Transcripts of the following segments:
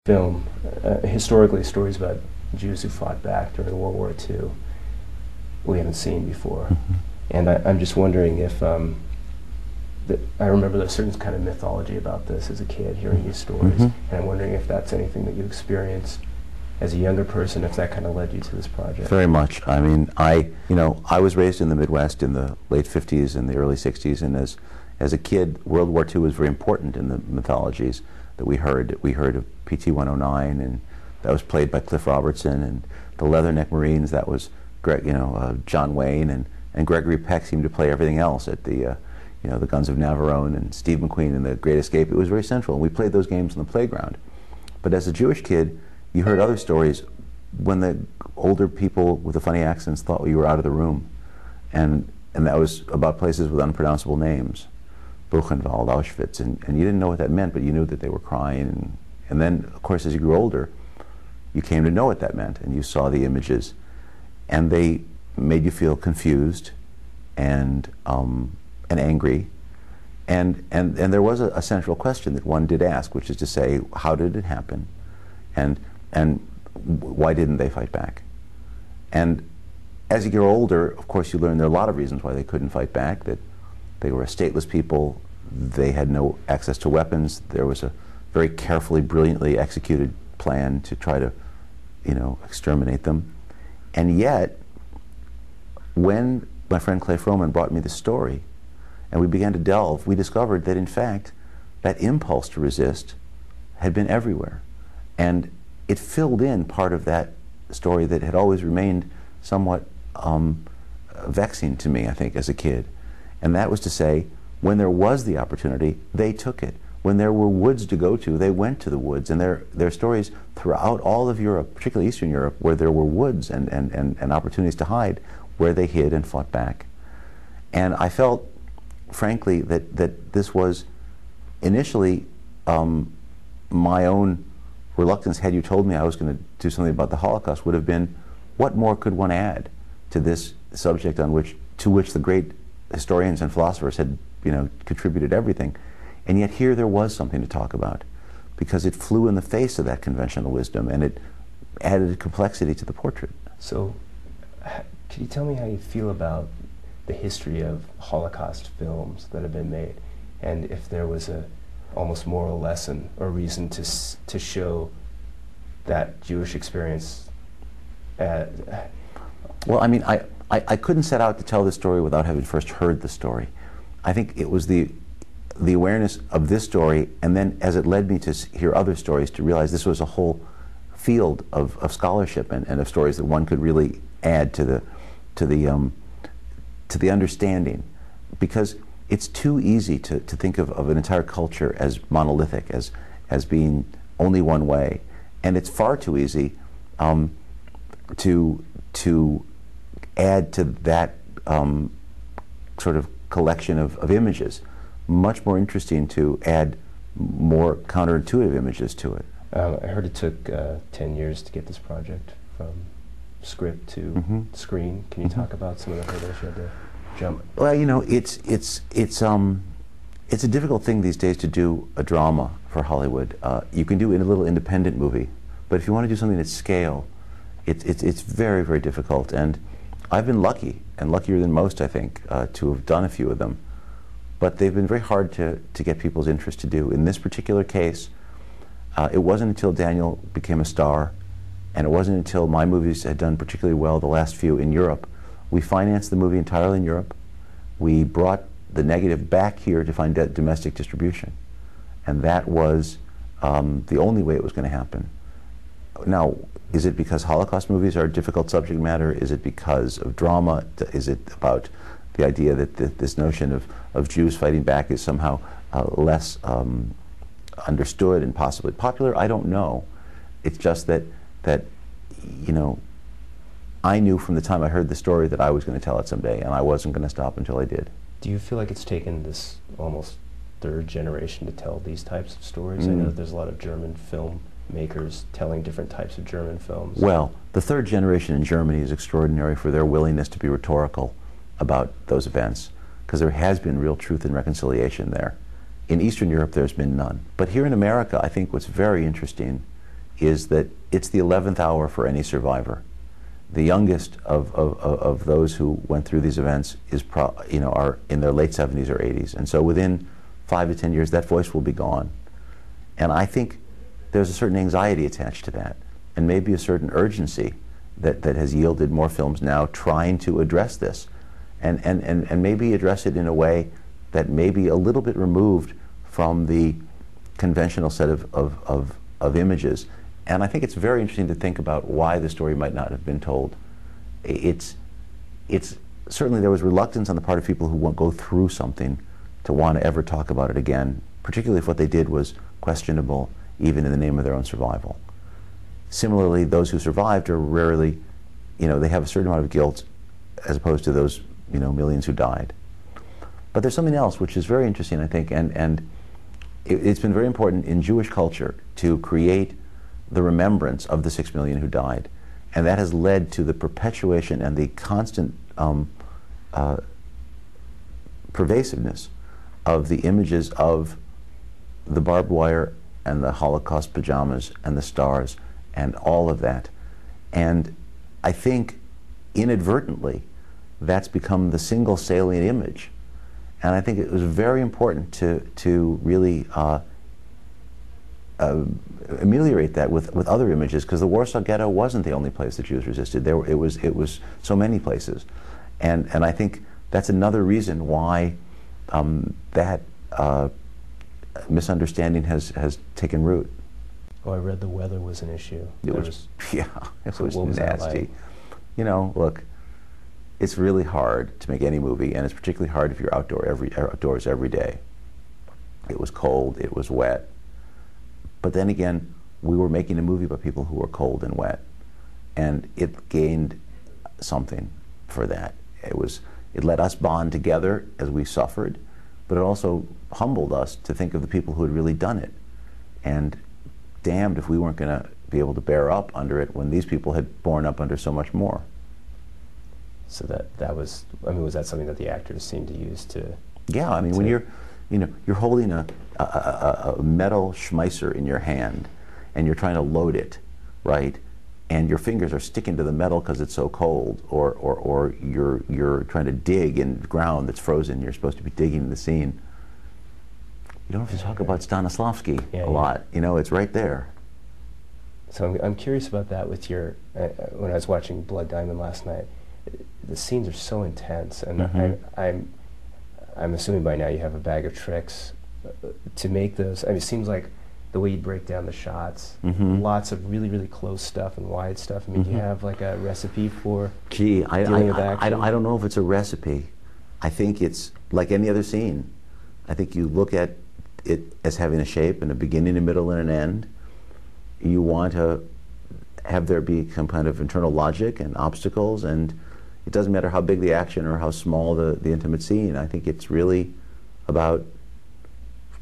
film, historically, stories about Jews who fought back during World War II, we haven't seen before. Mm-hmm. And I'm just wondering if, I remember there's a certain kind of mythology about this as a kid, hearing these stories, Mm-hmm. and I'm wondering if that's anything that you experienced as a younger person, if that kind of led you to this project. Very much. I mean, I was raised in the Midwest in the late 50s and the early 60s, and as a kid, World War II was very important in the mythologies that we heard. We heard of PT 109, and that was played by Cliff Robertson, and the Leatherneck Marines, that was John Wayne, and Gregory Peck seemed to play everything else at the the Guns of Navarone and Steve McQueen and The Great Escape. It was very central, and we played those games on the playground. But as a Jewish kid, you heard other stories when the older people with the funny accents thought you were out of the room, and that was about places with unpronounceable names, Buchenwald, Auschwitz, and you didn't know what that meant, but you knew that they were crying, and then, of course, as you grew older, you came to know what that meant, and you saw the images, and they made you feel confused and angry, and there was a central question that one did ask, which is to say, how did it happen, and why didn't they fight back? And as you grow older, of course, you learn there are a lot of reasons why they couldn't fight back, that they were a stateless people, they had no access to weapons, there was a very carefully, brilliantly executed plan to try to, exterminate them. And yet, when my friend Clay Froman brought me the story, and we began to delve, we discovered that, in fact, that impulse to resist had been everywhere. And it filled in part of that story that had always remained somewhat vexing to me, I think, as a kid. And that was to say, when there was the opportunity, they took it. When there were woods to go to, they went to the woods. And there are stories throughout all of Europe, particularly Eastern Europe, where there were woods and opportunities to hide, where they hid and fought back. And I felt, frankly, that this was initially my own reluctance, had you told me I was going to do something about the Holocaust, would have been, what more could one add to this subject to which the great historians and philosophers had contributed everything. And yet here there was something to talk about, because it flew in the face of that conventional wisdom, and it added complexity to the portrait. So, can you tell me how you feel about the history of Holocaust films that have been made, and if there was a almost moral lesson or reason to show that Jewish experience? Well, I mean, I couldn't set out to tell this story without having first heard the story. I think it was the awareness of this story, and then as it led me to hear other stories, to realize this was a whole field of scholarship and of stories that one could really add to the understanding, because it's too easy to think of an entire culture as monolithic, as being only one way, and it's far too easy to add to that sort of collection of images. Much more interesting to add more counterintuitive images to it. I heard it took 10 years to get this project from script to screen. Can you talk about some of the hurdles you had to jump? Well, it's a difficult thing these days to do a drama for Hollywood. You can do it in a little independent movie, but if you want to do something at scale, it's very, very difficult. And I've been lucky, and luckier than most, I think, to have done a few of them. But they've been very hard to get people's interest to do. In this particular case, it wasn't until Daniel became a star, and it wasn't until my movies had done particularly well, the last few in Europe. We financed the movie entirely in Europe. We brought the negative back here to find domestic distribution. And that was the only way it was going to happen. Now, is it because Holocaust movies are a difficult subject matter? Is it because of drama? Is it about the idea that this notion of Jews fighting back is somehow less understood and possibly popular? I don't know. It's just that I knew from the time I heard the story that I was going to tell it someday, and I wasn't going to stop until I did. Do you feel like it's taken this almost third generation to tell these types of stories? I know that there's a lot of German filmmakers telling different types of German films. Well, the third generation in Germany is extraordinary for their willingness to be rhetorical about those events, because there has been real truth and reconciliation there. In Eastern Europe, there's been none. But here in America, I think what's very interesting is that it's the 11th hour for any survivor. The youngest of those who went through these events is are in their late 70s or 80s, and so within 5 to 10 years that voice will be gone. And I think there's a certain anxiety attached to that, and maybe a certain urgency that has yielded more films now trying to address this, and maybe address it in a way that may be a little bit removed from the conventional set of images. And I think it's very interesting to think about why the story might not have been told. It's certainly there was reluctance on the part of people who won't go through something to want to ever talk about it again, particularly if what they did was questionable, even in the name of their own survival. Similarly, those who survived are rarely, they have a certain amount of guilt as opposed to those, millions who died. But there's something else which is very interesting, I think, and it's been very important in Jewish culture to create the remembrance of the 6 million who died. And that has led to the perpetuation and the constant pervasiveness of the images of the barbed wire and the Holocaust pajamas and the stars and all of that. And I think inadvertently that's become the single salient image. And I think it was very important to really ameliorate that with other images, because the Warsaw Ghetto wasn't the only place that Jews resisted. It was so many places, and I think that's another reason why that misunderstanding has taken root. Oh, I read the weather was an issue. It was was nasty. Look, it's really hard to make any movie, and it's particularly hard if you're outdoors every day. It was cold. It was wet. But then again, we were making a movie about people who were cold and wet, and it gained something for that. It let us bond together as we suffered, but it also humbled us to think of the people who had really done it. And damned if we weren't going to be able to bear up under it when these people had borne up under so much more. So that was, was that something that the actors seemed to use to? Yeah, when you're holding a metal Schmeisser in your hand and you're trying to load it, right? And your fingers are sticking to the metal because it's so cold, or you're trying to dig in ground that's frozen. You're supposed to be digging in the scene. You don't have to talk about Stanislavski a lot. It's right there. So I'm curious about that with your, when I was watching Blood Diamond last night, the scenes are so intense, and I'm assuming by now you have a bag of tricks to make those. It seems like the way you break down the shots, lots of really, really close stuff and wide stuff. Do you have like a recipe for dealing with action? I don't know if it's a recipe. I think it's like any other scene. I think you look at it as having a shape and a beginning, a middle, and an end. You want to have there be some kind of internal logic and obstacles, and it doesn't matter how big the action or how small the intimate scene. I think it's really about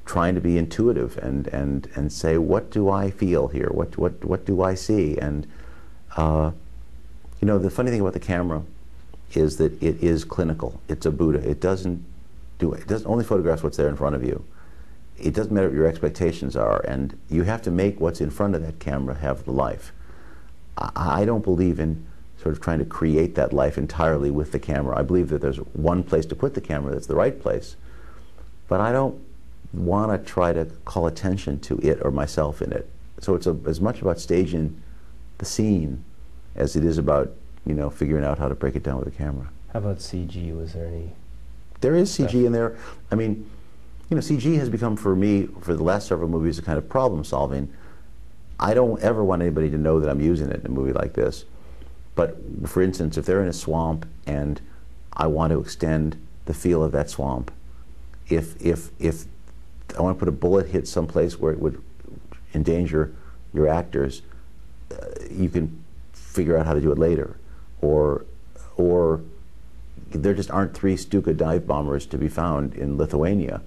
trying to be intuitive and say, what do I feel here? What do I see? And the funny thing about the camera is that it is clinical. It's a Buddha. It doesn't only photographs what's there in front of you. It doesn't matter what your expectations are, and you have to make what's in front of that camera have the life. I don't believe in sort of trying to create that life entirely with the camera. I believe that there's one place to put the camera that's the right place, but I don't want to try to call attention to it or myself in it. So it's as much about staging the scene as it is about figuring out how to break it down with a camera. How about CG? Was there any? There is CG in there. CG has become, for me, for the last several movies, a kind of problem solving. I don't ever want anybody to know that I'm using it in a movie like this. But for instance, if they're in a swamp and I want to extend the feel of that swamp, if I want to put a bullet hit someplace where it would endanger your actors, you can figure out how to do it later. Or there just aren't 3 Stuka dive bombers to be found in Lithuania,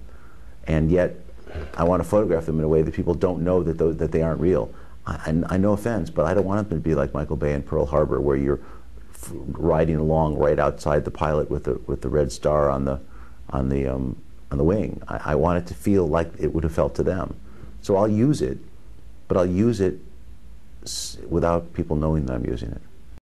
and yet I want to photograph them in a way that people don't know that they aren't real. I no offense, but I don't want them to be like Michael Bay in Pearl Harbor, where you're riding along right outside the pilot with the red star on the wing. I want it to feel like it would have felt to them. So I'll use it, but I'll use it without people knowing that I'm using it.